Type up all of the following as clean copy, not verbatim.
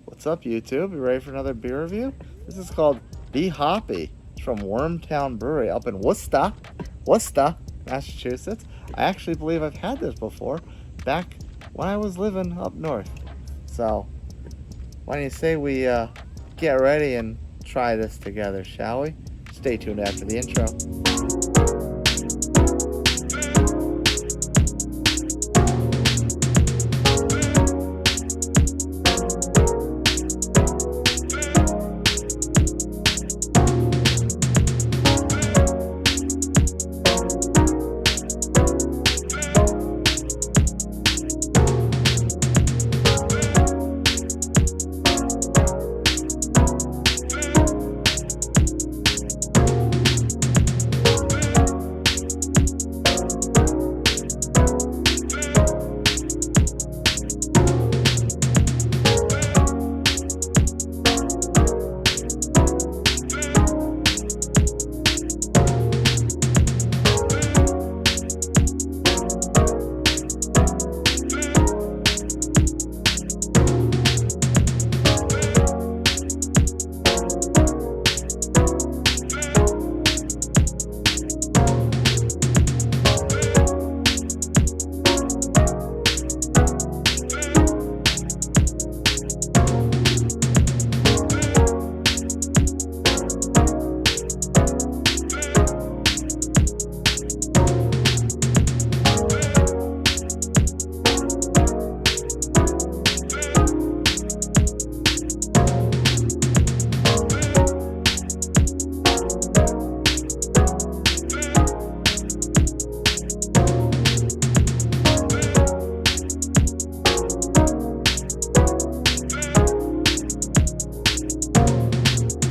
What's up, YouTube? You ready for another beer review? This is called Be Hoppy. It's from Wormtown Brewery up in Worcester, Massachusetts. I actually believe I've had this before back when I was living up north. So, why don't you say we get ready and try this together, shall we? Stay tuned after the intro.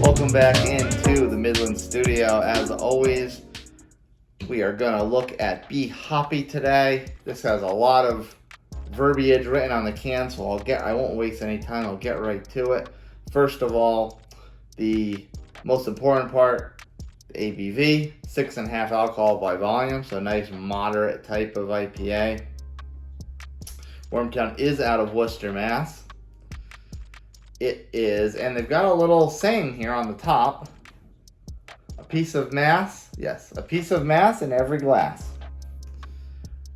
Welcome back into the Midland studio. As always, we are going to look at Be Hoppy today. This has a lot of verbiage written on the can, so I won't waste any time. I'll get right to it. First of all, the most important part, the ABV, 6.5 alcohol by volume, so nice moderate type of IPA. Wormtown is out of Worcester, Mass. It is, and they've got a little saying here on the top, a piece of Mass, yes, a piece of Mass in every glass.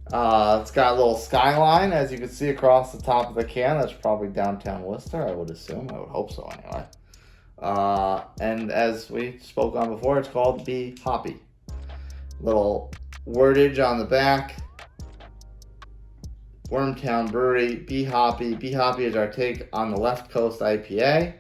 It's got a little skyline, as you can see across the top of the can. That's probably downtown Worcester, I would assume. I would hope so anyway. And as we spoke on before, it's called Be Hoppy. Little wordage on the back. Wormtown Brewery, Be Hoppy. Be Hoppy is our take on the Left Coast IPA.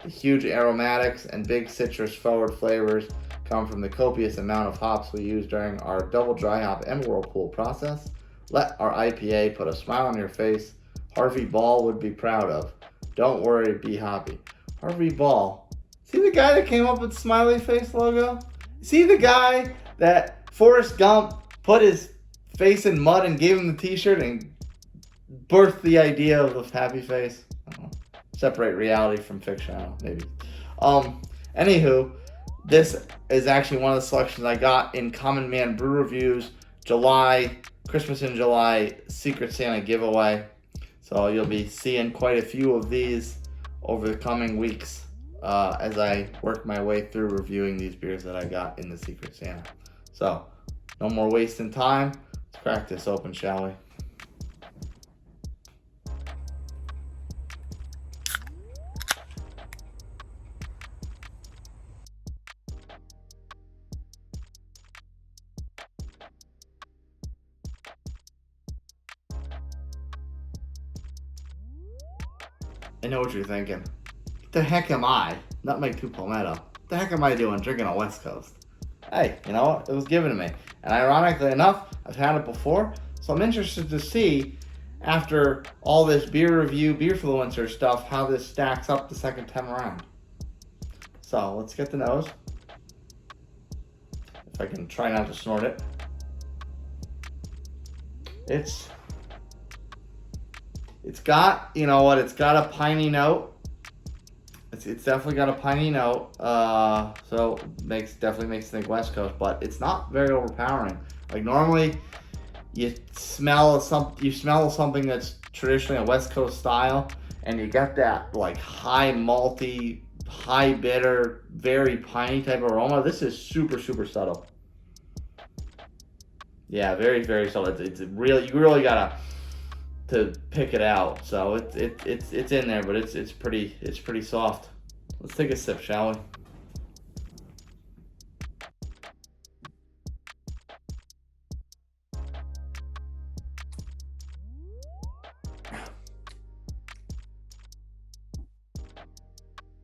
The huge aromatics and big citrus forward flavors come from the copious amount of hops we use during our double dry hop and whirlpool process. Let our IPA put a smile on your face Harvey Ball would be proud of. Don't worry, Be Hoppy. Harvey Ball. See the guy that came up with the smiley face logo? See the guy that Forrest Gump put his face in mud and gave him the t-shirt and birthed the idea of a happy face? I don't know. Separate reality from fiction, I don't know, maybe. Anywho, this is actually one of the selections I got in Common Man Brew Reviews July, Christmas in July Secret Santa giveaway. So you'll be seeing quite a few of these over the coming weeks as I work my way through reviewing these beers that I got in the Secret Santa. So, no more wasting time. Let's crack this open, shall we? I know what you're thinking. What the heck am I? Nutmeg 2 Palmetto. What the heck am I doing drinking a West Coast? Hey, you know what? It was given to me. And ironically enough, I've had it before. So I'm interested to see, after all this beer review, beerfluencer stuff, how this stacks up the second time around. So let's get the nose. If I can try not to snort it. It's got, you know what, it's got a piney note. It's definitely got a piney note. So definitely makes you think West Coast, but it's not very overpowering. Like normally you smell something that's traditionally a West Coast style, and you got that like high malty, high bitter, very piney type of aroma. This is super, super subtle. Yeah, very, very subtle. It's really, you really gotta to pick it out. So it's in there, but it's pretty soft. Let's take a sip, shall we?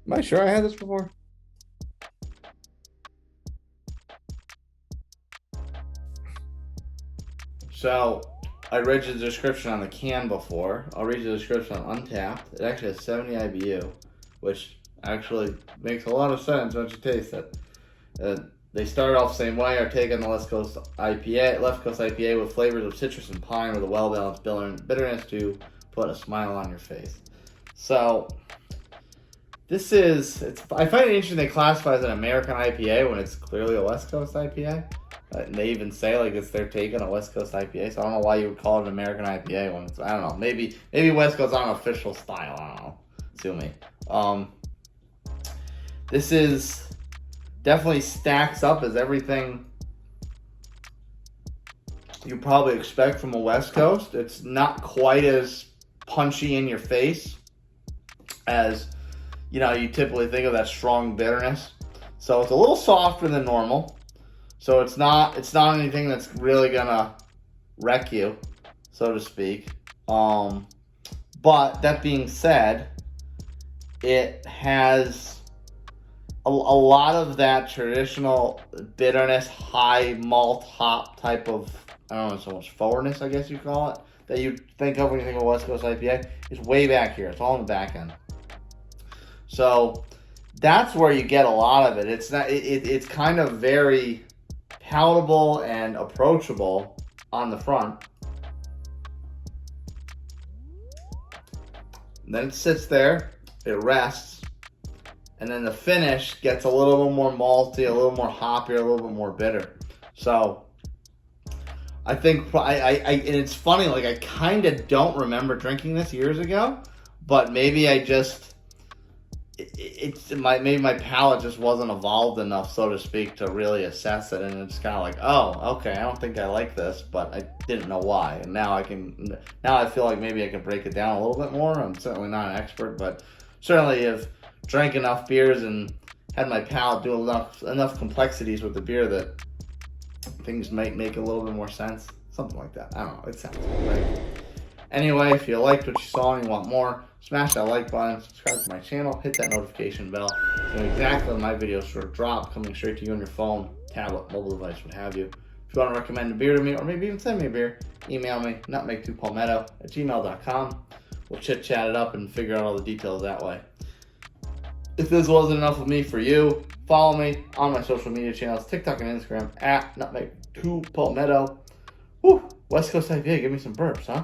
Am I sure I had this before? So, I read you the description on the can before. I'll read you the description on Untapped. It actually has 70 IBU, which actually makes a lot of sense once you taste it. They start off the same way. Are taking the Left Coast IPA with flavors of citrus and pine with a well-balanced bitterness to put a smile on your face. So, this is, I find it interesting they classify it as an American IPA when it's clearly a West Coast IPA. And they even say like it's their take on a West Coast IPA, so I don't know why you would call it an American IPA when it's, I don't know, maybe West Coast's not an official style, I don't know, sue me. This is definitely stacks up as everything you probably expect from a West Coast. It's not quite as punchy in your face as, you know, you typically think of that strong bitterness. So it's a little softer than normal. So it's not anything that's really gonna wreck you, so to speak. But that being said, it has a lot of that traditional bitterness, high malt hop type of, I don't know so much forwardness, I guess you call it, that you think of when you think of West Coast IPA. Is way back here. It's all in the back end. So that's where you get a lot of it. It's not. It's kind of very palatable and approachable on the front. And then it sits there, it rests, and then the finish gets a little bit more malty, a little more hoppy, a little bit more bitter. So I think and it's funny, like I kind of don't remember drinking this years ago, but maybe I just maybe my palate just wasn't evolved enough, so to speak, to really assess it, and it's kind of like, oh, okay, I don't think I like this, but I didn't know why, and now I feel like maybe I can break it down a little bit more. I'm certainly not an expert, but certainly have drank enough beers and had my palate do enough complexities with the beer that things might make a little bit more sense, something like that. I don't know, it sounds good, right? Anyway, if you liked what you saw and you want more, smash that like button, subscribe to my channel, hit that notification bell to know exactly when my videos sort of drop, coming straight to you on your phone, tablet, mobile device, what have you. If you want to recommend a beer to me, or maybe even send me a beer, email me, nutmeg2palmetto@gmail.com. We'll chit-chat it up and figure out all the details that way. If this wasn't enough of me for you, follow me on my social media channels, TikTok and Instagram, @nutmeg2palmetto. Woo! West Coast IPA, give me some burps, huh?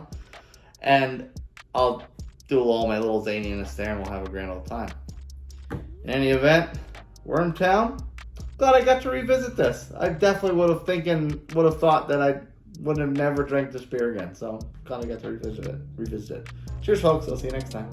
And I'll do all my little zaniness there, and we'll have a grand old time. In any event, we're in town. Glad I got to revisit this. I definitely would have thought that I would have never drank this beer again. So glad I got to revisit it. Cheers, folks. I'll see you next time.